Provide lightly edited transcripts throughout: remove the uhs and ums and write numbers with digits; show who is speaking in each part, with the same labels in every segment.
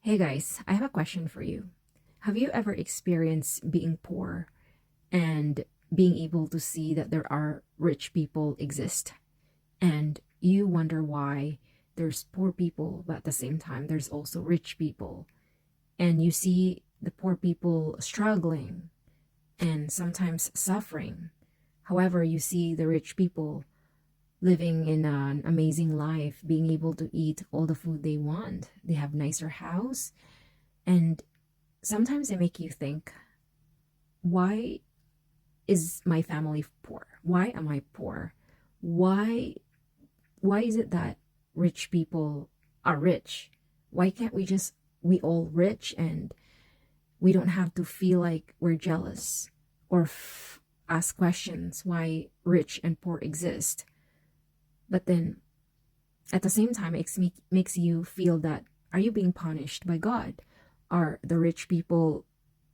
Speaker 1: Hey guys, I have a question for you. Have you ever experienced being poor and being able to see that there are rich people exist and you wonder why there's poor people, but at the same time there's also rich people, and you see the poor people struggling and sometimes suffering. However, you see the rich people living in an amazing life, being able to eat all the food they want. They have nicer house, and sometimes they make you think, why is my family poor? Why am I poor? Why why is it that rich people are rich? Why can't we all rich and we don't have to feel like we're jealous or ask questions why rich and poor exist? But then at the same time, it makes you feel that, are you being punished by God? Are the rich people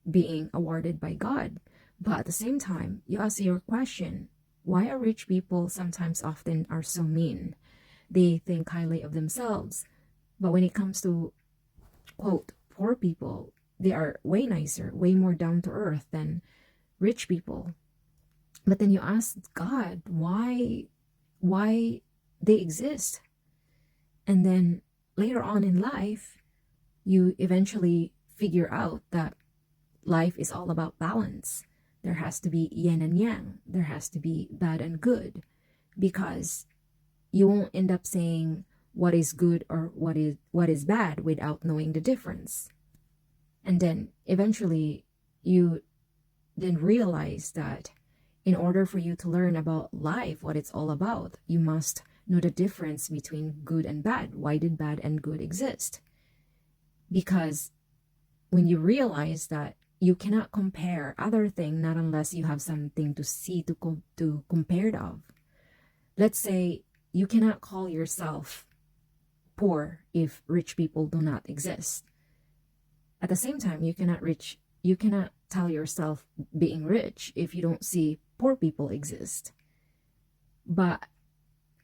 Speaker 1: being awarded by God? But at the same time, you ask your question, why are rich people sometimes often are so mean? They think highly of themselves. But when it comes to, quote, poor people, they are way nicer, way more down to earth than rich people. But then you ask God, why they exist? And then later on in life, you eventually figure out that life is all about balance. There has to be yin and yang. There has to be bad and good, because you won't end up saying what is good or what is bad without knowing the difference. And then eventually you then realize that in order for you to learn about life, what it's all about, you must know the difference between good and bad. Why did bad and good exist? Because when you realize that you cannot compare other thing, not unless you have something to see to compare it of. Let's say you cannot call yourself poor if rich people do not exist. At the same time, you cannot tell yourself being rich if you don't see poor people exist. But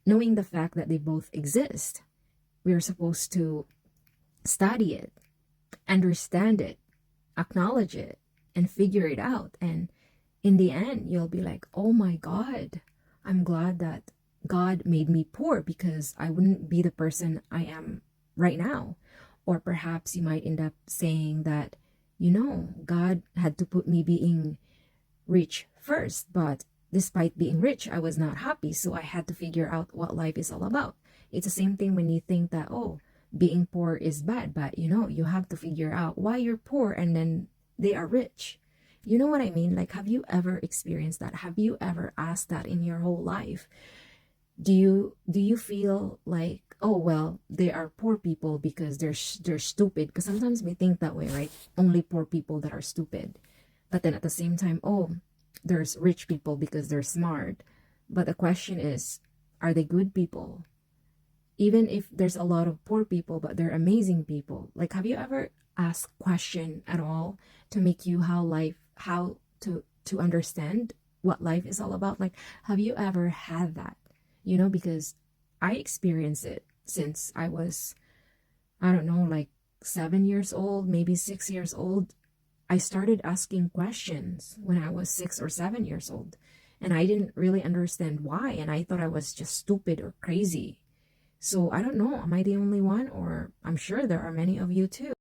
Speaker 1: knowing the fact that they both exist, we are supposed to study it, understand it, acknowledge it, and figure it out. And in the end, you'll be like, oh my God, I'm glad that God made me poor, because I wouldn't be the person I am right now. Or perhaps you might end up saying that, God had to put me being rich first, but despite being rich, I was not happy. So I had to figure out what life is all about. It's the same thing when you think that, oh, being poor is bad, but you have to figure out why you're poor and then they are rich. You know what I mean? Like, have you ever experienced that? Have you ever asked that in your whole life? Do you feel like, oh well, they are poor people because they're stupid? Because sometimes we think that way, right? Only poor people that are stupid. But then at the same time, oh, there's rich people because they're smart. But the question is, are they good people? Even if there's a lot of poor people, but they're amazing people. Like, have you ever asked question at all to make you how to understand what life is all about? Like, have you ever had that? Because I experienced it since I was, I don't know, like 7 years old, maybe 6 years old. I started asking questions when I was 6 or 7 years old, and I didn't really understand why. And I thought I was just stupid or crazy. So I don't know, am I the only one? Or I'm sure there are many of you too.